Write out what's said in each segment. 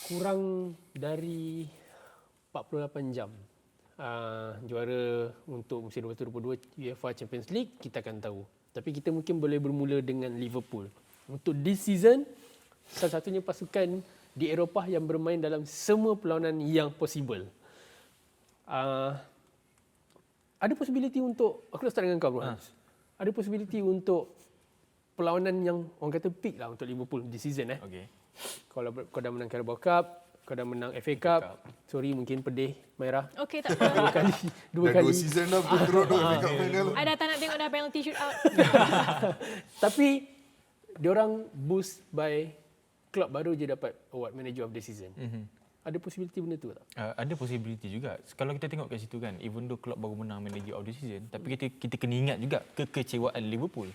kurang dari 48 jam. Juara untuk musim 2022 UEFA Champions League kita akan tahu. Tapi kita mungkin boleh bermula dengan Liverpool. Untuk this season, salah satunya pasukan di Eropah yang bermain dalam semua perlawanan yang possible. Ada possibility untuk, aku nak start dengan kau bro. Ada possibility untuk perlawanan yang orang kata peak lah untuk Liverpool this season. Okay. Kalau kau dah menang Carabao Cup, kau dah menang FA Cup. Sorry, mungkin pedih, Maira. Okey, tak apa. Dua kali. 2 season dah berturut tu FA Cup final. I dah tak nak tengok dah penalty shootout. Tapi diorang boost by klub baru je dapat award manager of the season. Ada possibility benda tu tak? Ada possibility juga. Kalau kita tengok kat situ kan, even though klub baru menang manager of the season, tapi kita kena ingat juga kekecewaan Liverpool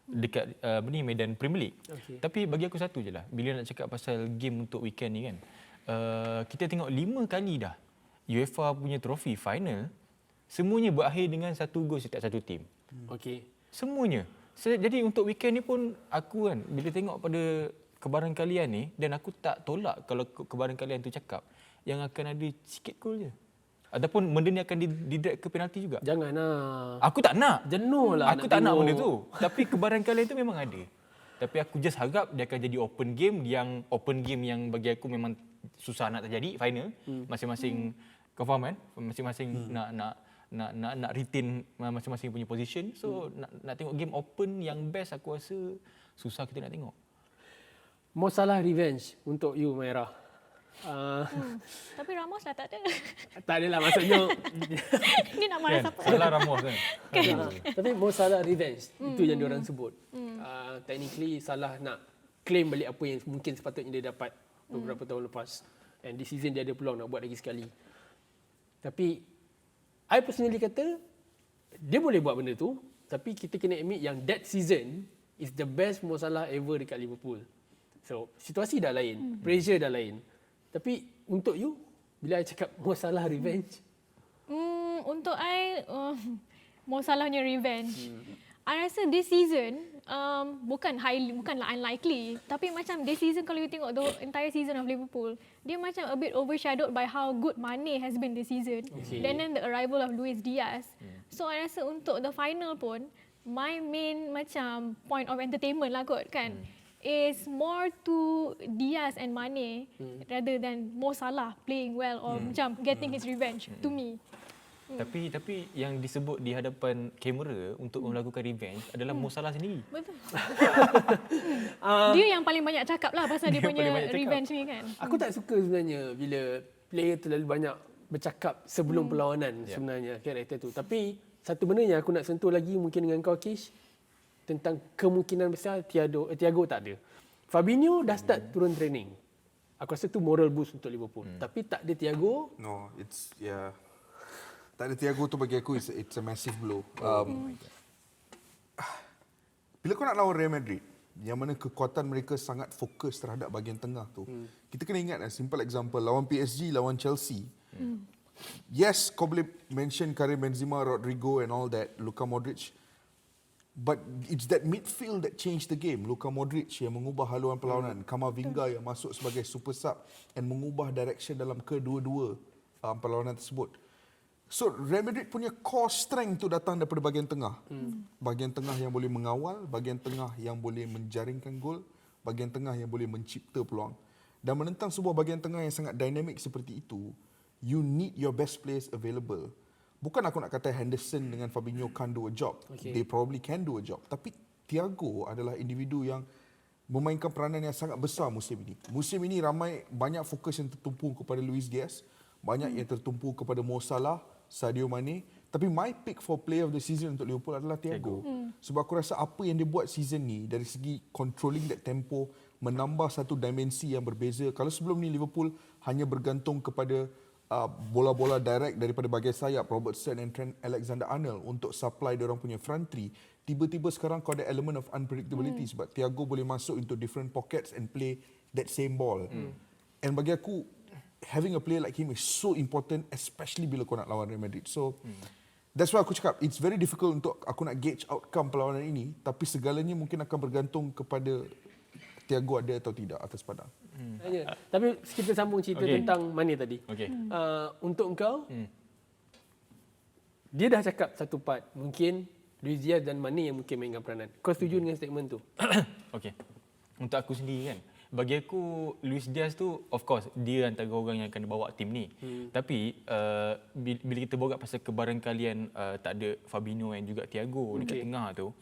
dekat medan Premier League. Okay. Tapi bagi aku satu je lah, bila nak cakap pasal game untuk weekend ni kan, kita tengok 5 kali dah UEFA punya trofi final, semuanya berakhir dengan 1 gol setiap satu tim. Okey. Semuanya. Jadi untuk weekend ni pun aku kan, bila tengok pada kebarangkalian ni, dan aku tak tolak kalau kebarangkalian tu cakap yang akan ada sikit gol je. Ataupun benda ni akan didrag ke penalti juga. Janganlah. Aku tak nak. Jenuh lah. Aku tak nak benda tu. Tapi kebarangkalian tu memang ada. Tapi aku just harap dia akan jadi open game yang bagi aku memang susah nak terjadi final. Masing-masing kau faham kan? Masing-masing nak retain masing-masing punya position. So nak tengok game open yang best aku rasa susah kita nak tengok. Mo Salah revenge untuk you, Maira. Tapi Ramos dah tak ada. Tak adalah maksudnya. Dia nak marah siapa? Salah Ramos kan. Tapi Mo Salah revenge. Itu yang diorang sebut. Technically Salah nak claim balik apa yang mungkin sepatutnya dia dapat beberapa tahun lepas. And this season dia ada peluang nak buat lagi sekali. Tapi I personally kata dia boleh buat benda tu, tapi kita kena admit yang that season is the best Mo Salah ever dekat Liverpool. So, situasi dah lain, pressure dah lain. Tapi untuk you, bila I cakap Mo Salah revenge? Untuk I, Mo Salahnya revenge. I rasa this season, bukanlah unlikely. Tapi macam this season kalau you tengok the entire season of Liverpool, dia macam a bit overshadowed by how good Mane has been this season. Okay. Then the arrival of Luis Diaz. So I rasa untuk the final pun, my main macam point of entertainment lah kot kan. Is more to Diaz and Mane rather than Mo Salah playing well or macam getting his revenge to me. Tapi yang disebut di hadapan kamera untuk melakukan revenge adalah Mo Salah sendiri. Betul. Dia yang paling banyak cakap lah pasal dia punya revenge ni kan. Aku tak suka sebenarnya bila player terlalu banyak bercakap sebelum perlawanan sebenarnya karakter tu. Tapi satu benda yang aku nak sentuh lagi mungkin dengan kau Kish, tentang kemungkinan besar Thiago tak ada. Fabinho dah start turun training. Aku rasa tu moral boost untuk Liverpool. Tapi tak ada Thiago. No, tak ada Thiago tu bagi aku it's a massive blow. Bila kau nak lawan Real Madrid, yang mana kekuatan mereka sangat fokus terhadap bahagian tengah tu. Kita kena ingat simple example, lawan PSG, lawan Chelsea. Yes, kau boleh mention Karim Benzema, Rodrigo and all that, Luka Modric. But it's that midfield that changed the game. Luka Modric yang mengubah haluan perlawanan, Kamavinga yang masuk sebagai super sub and mengubah direction dalam kedua-dua perlawanan tersebut. So Real Madrid punya core strength tu datang daripada bahagian tengah. Bahagian tengah yang boleh mengawal, bahagian tengah yang boleh menjaringkan gol, bahagian tengah yang boleh mencipta peluang. Dan menentang sebuah bahagian tengah yang sangat dynamic seperti itu, you need your best players available. Bukan aku nak kata Henderson dengan Fabinho can't do a job. Okay. They probably can do a job. Tapi Thiago adalah individu yang memainkan peranan yang sangat besar musim ini. Musim ini banyak fokus yang tertumpu kepada Luis Diaz. Banyak yang tertumpu kepada Mo Salah, Sadio Mane. Tapi my pick for player of the season untuk Liverpool adalah Thiago. Sebab aku rasa apa yang dia buat season ni dari segi controlling that tempo, menambah satu dimensi yang berbeza. Kalau sebelum ni Liverpool hanya bergantung kepada bola-bola direct daripada bahagian sayap Robertson and Trent Alexander-Arnold untuk supply diorang punya front three. Tiba-tiba sekarang kau ada element of unpredictability sebab Thiago boleh masuk into different pockets and play that same ball. And bagi aku, having a player like him is so important, especially bila kau nak lawan Real Madrid. So that's why aku cakap it's very difficult untuk aku nak gauge outcome perlawanan ini, tapi segalanya mungkin akan bergantung kepada Thiago ada atau tidak atas padang. Tapi kita sambung cerita tentang Mane tadi. Okey. Untuk engkau, dia dah cakap satu part, mungkin Luis Diaz dan Mane yang mungkin mainkan peranan. Kau setuju dengan statement tu? Okey. Untuk aku sendiri kan, bagi aku Luis Diaz tu of course dia antara orang yang akan bawa tim ni. Tapi bila kita borak pasal kebarangkalian tak ada Fabinho dan juga Thiago dekat tengah tu,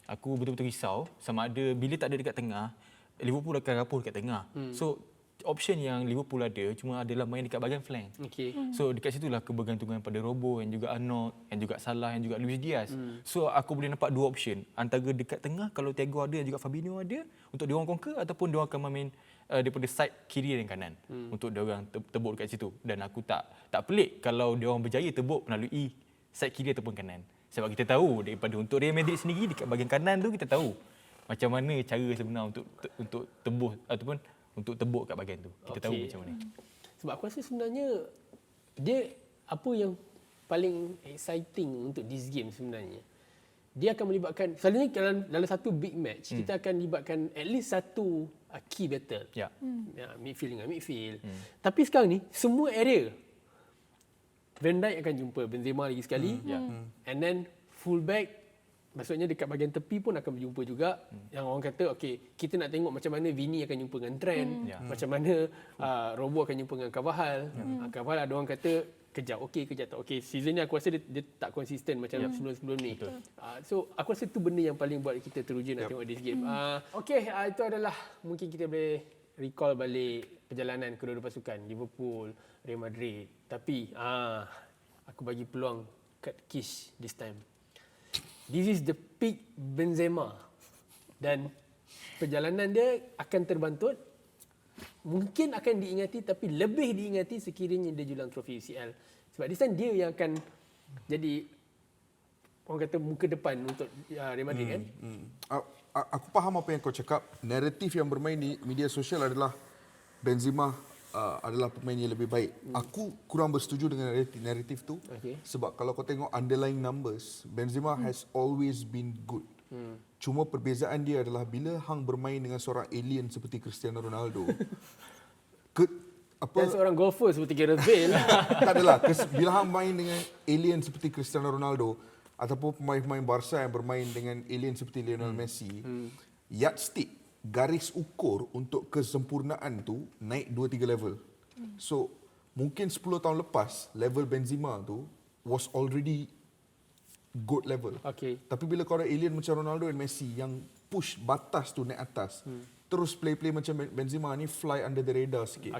aku betul-betul risau sama ada bila tak ada dekat tengah, Liverpool akan rapuh dekat tengah. So option yang Liverpool ada cuma adalah main dekat bahagian flank. So dekat situlah kebergantungan pada Robo dan juga Arnold dan juga Salah dan juga Luis Diaz. So aku boleh nampak dua option. Antara dekat tengah kalau Thiago ada dan juga Fabinho ada untuk diorang conquer, ataupun diorang akan main daripada side kiri dan kanan untuk diorang tebuk dekat situ. Dan aku tak pelik kalau diorang berjaya tebuk melalui side kiri ataupun kanan. Sebab kita tahu daripada untuk Real Madrid sendiri dekat bahagian kanan tu kita tahu macam mana cara sebenar untuk tembus ataupun untuk tebuk kat bahagian tu. Kita tahu macam mana. Sebab aku rasa sebenarnya dia apa yang paling exciting untuk this game sebenarnya. Dia akan melibatkan, selalunya dalam satu big match, kita akan libatkan at least satu key battle. Ya. Midfield dengan midfield. Tapi sekarang ni, semua area. Van Dijk akan jumpa Benzema lagi sekali. And then fullback, maksudnya dekat bahagian tepi pun akan berjumpa juga. Yang orang kata, okey, kita nak tengok macam mana Vini akan jumpa dengan Trent. Macam mana Robo akan jumpa dengan Carvajal. Carvajal ada orang kata, kejap okey, kejap tak okey. Season ni aku rasa dia tak konsisten macam sebelum-sebelum ni. So, aku rasa itu benda yang paling buat kita teruja nak tengok this game. Okey, itu adalah mungkin kita boleh recall balik perjalanan kedua-dua pasukan. Liverpool, Real Madrid. Tapi, aku bagi peluang kat Kish this time. This is the peak Benzema. Dan perjalanan dia akan terbantut. Mungkin akan diingati, tapi lebih diingati sekiranya dia julang trofi UCL. Sebab this time dia yang akan jadi orang kata muka depan untuk Real Madrid kan. Aku faham apa yang kau cakap. Naratif yang bermain di media sosial adalah Benzema adalah pemain yang lebih baik. Aku kurang bersetuju dengan naratif tu. Sebab kalau kau tengok underlying numbers, Benzema has always been good. Cuma perbezaan dia adalah bila hang bermain dengan seorang alien seperti Cristiano Ronaldo. Dan seorang golfer seperti Gareth Bale. Tak adalah. Bila hang main dengan alien seperti Cristiano Ronaldo ataupun pemain-pemain Barca yang bermain dengan alien seperti Lionel Messi, yardstick, garis ukur untuk kesempurnaan tu naik 2-3 level. So, mungkin 10 tahun lepas, level Benzema tu was already good level. Tapi bila kau ada alien macam Ronaldo dan Messi yang push batas tu naik atas, terus play-play macam Benzema ni fly under the radar sikit.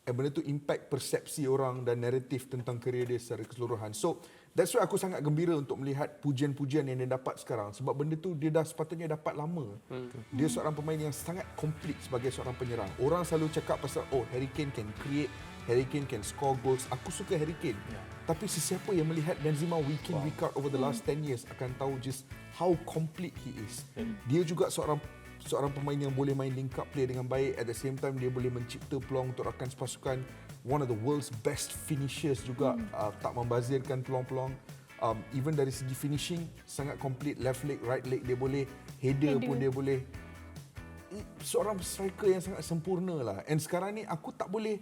Benda tu impact persepsi orang dan naratif tentang kerjaya dia secara keseluruhan. So, that's why aku sangat gembira untuk melihat pujian-pujian yang dia dapat sekarang. Sebab benda tu dia dah sepatutnya dapat lama. Dia seorang pemain yang sangat komplit sebagai seorang penyerang. Orang selalu cakap pasal, Harry Kane can create, Harry Kane can score goals. Aku suka Harry Kane. Tapi sesiapa yang melihat Benzema week in, week out over the last 10 years akan tahu just how complete he is. Dia juga seorang pemain yang boleh main link up play dengan baik. At the same time, dia boleh mencipta peluang untuk rakan sepasukan. One of the world's best finishers juga. Tak membazirkan peluang-peluang. Even dari segi finishing, sangat complete. Left leg, right leg dia boleh. Header pun dia boleh. Seorang striker yang sangat sempurna lah. And sekarang ni aku tak boleh,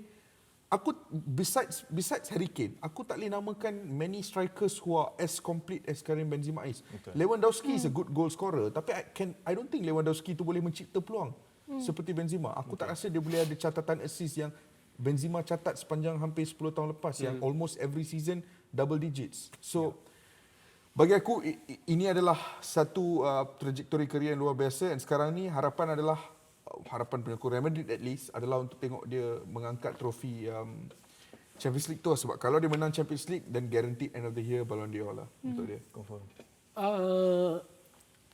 besides Harry Kane, aku tak boleh namakan many strikers who are as complete as Karim Benzema is. Lewandowski is a good goal scorer, tapi I don't think Lewandowski tu boleh mencipta peluang seperti Benzema. Aku tak rasa dia boleh ada catatan assist yang Benzema catat sepanjang hampir 10 tahun lepas yang almost every season double digits. So bagi aku ini adalah satu trajektori kerjaya yang luar biasa, dan sekarang ni harapan penyokong Real Madrid at least adalah untuk tengok dia mengangkat trofi Champions League tu. Sebab kalau dia menang Champions League, then guaranteed end of the year Ballon d'Or lah untuk dia. Confirm.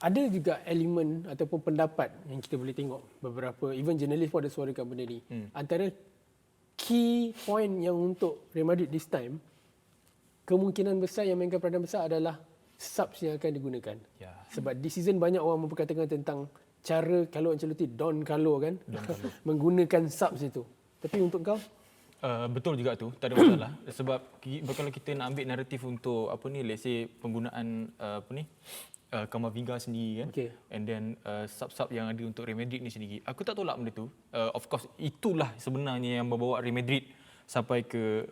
Ada juga elemen ataupun pendapat yang kita boleh tengok, beberapa even jurnalis pun ada suarakan benda ni. Antara key point yang untuk Real Madrid this time, kemungkinan besar yang mainkan peranan besar adalah subs yang akan digunakan. Sebab this season banyak orang memperkatakan tentang cara Carlo Ancelotti, Don Carlo kan, menggunakan subs itu. Tapi untuk kau? Betul juga tu, tak ada masalah. Sebab kalau kita nak ambil naratif untuk let's say penggunaan Camavinga sendiri kan. Okay. And then sub-sub yang ada untuk Real Madrid ni sendiri. Aku tak tolak benda tu. Of course itulah sebenarnya yang membawa Real Madrid sampai ke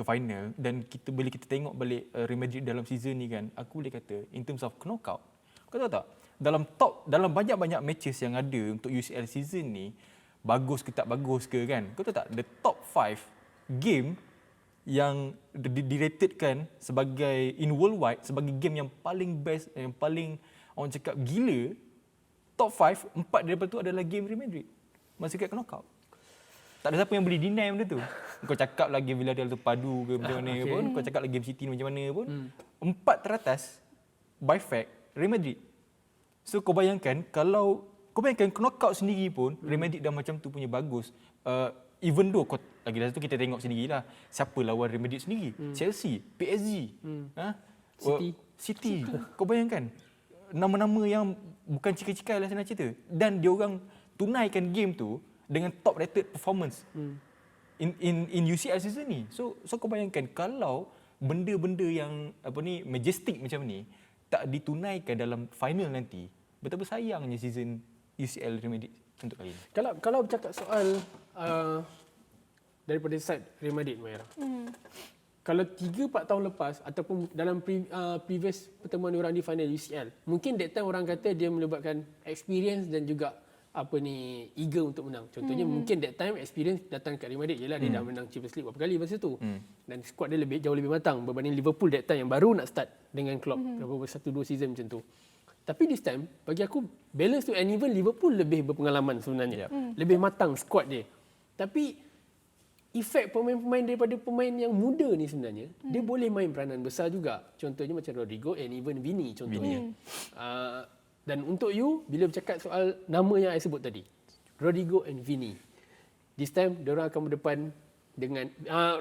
final, dan bila kita tengok balik Real Madrid dalam season ni kan, aku boleh kata in terms of knockout, kau tahu tak, dalam banyak-banyak matches yang ada untuk UCL season ni, bagus ke tak bagus ke kan, kau tahu tak, the top 5 game yang diratedkan sebagai in worldwide sebagai game yang paling best, yang paling orang cakap gila, top 5, 4 daripada tu adalah game Real Madrid masa kat knockout. Tak ada siapa yang boleh deny benda tu. Kau cakap lagi Villarreal tu padu ke macam mana pun, kau cakap lagi game City macam mana pun, 4 teratas by fact Real Madrid. So kau bayangkan knockout sendiri pun Real Madrid dah macam tu punya bagus. Even though lagi dah tu kita tengok sendirilah siapa lawan Real Madrid sendiri. Chelsea, PSG, City. Kau bayangkan nama-nama yang bukan cikai-cikai lah senang cerita, dan dia orang tunaikan game tu dengan top rated performance in UCL season ni. So kau bayangkan kalau benda-benda yang majestic macam ni tak ditunaikan dalam final nanti, betapa sayangnya season UCL Real Madrid untuk kali ni. Kalau bercakap soal daripada side Real Madrid, Maira. Kalau 3-4 tahun lepas ataupun dalam previous pertemuan orang di final UCL, mungkin that time orang kata dia melibatkan experience dan juga eager untuk menang. Contohnya mungkin that time experience datang kat Real Madrid, jelah dia dah menang Champions League berapa kali masa tu. Dan squad dia jauh lebih matang berbanding Liverpool that time yang baru nak start dengan Klopp beberapa 1-2 season macam tu. Tapi this time bagi aku balance tu, and even Liverpool lebih berpengalaman sebenarnya. Lebih matang squad dia. Tapi efek pemain-pemain daripada pemain yang muda ni sebenarnya dia boleh main peranan besar juga. Contohnya macam Rodrigo and even Vini contohnya. Dan untuk you, bila bercakap soal nama yang saya sebut tadi, Rodrigo and Vini, this time diorang akan berdepan dengan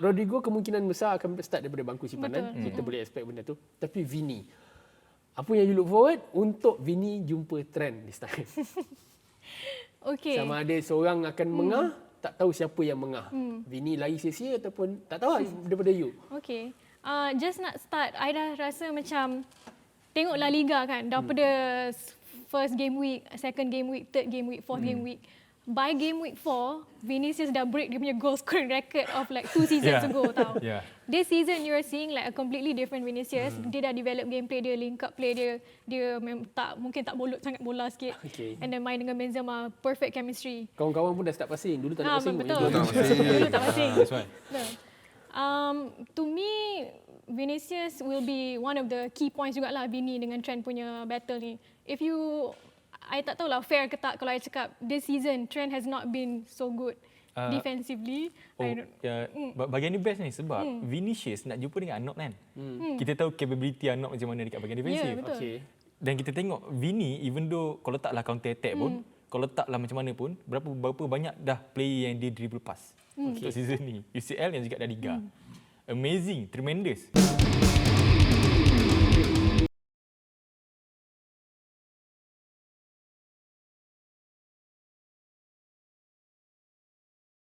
Rodrigo kemungkinan besar akan start daripada bangku simpanan. Kita boleh expect benda tu. Tapi Vini, apa yang you look forward untuk Vini jumpa trend this time? Okay. Sama ada seorang akan mengah, tak tahu siapa yang mengah. Vini lari sia-sia ataupun tak tahu lah daripada you. Okay. Just nak start, I dah rasa macam tengok La Liga kan, daripada first game week, second game week, third game week, fourth game week. By game week 4, Vinicius dah break dia punya goal scoring record of like 2 seasons ago tau. This season you are seeing like a completely different Vinicius. Dia dah develop gameplay dia, link up play dia. Dia mungkin tak bolot sangat bola sikit. And then main dengan Benzema, perfect chemistry. Kawan-kawan pun dah start passing. Dulu tak ada passing. Betul. Dulu tak passing. To me, Vinicius will be one of the key points jugalah Vini dengan Trent punya battle ni. I tak tahulah fair ke tak kalau I cakap this season Trent has not been so good defensively. Bahagian ni best ni sebab Vinicius nak jumpa dengan Arnold kan. Kita tahu capability Arnold macam mana dekat bahagian defensif. Betul. Dan kita tengok Vini, even though kalau taklah counter attack pun, kalau taklah macam mana pun, berapa banyak dah player yang dia dribble pass untuk season ni. UCL yang juga dah Liga. Amazing, tremendous.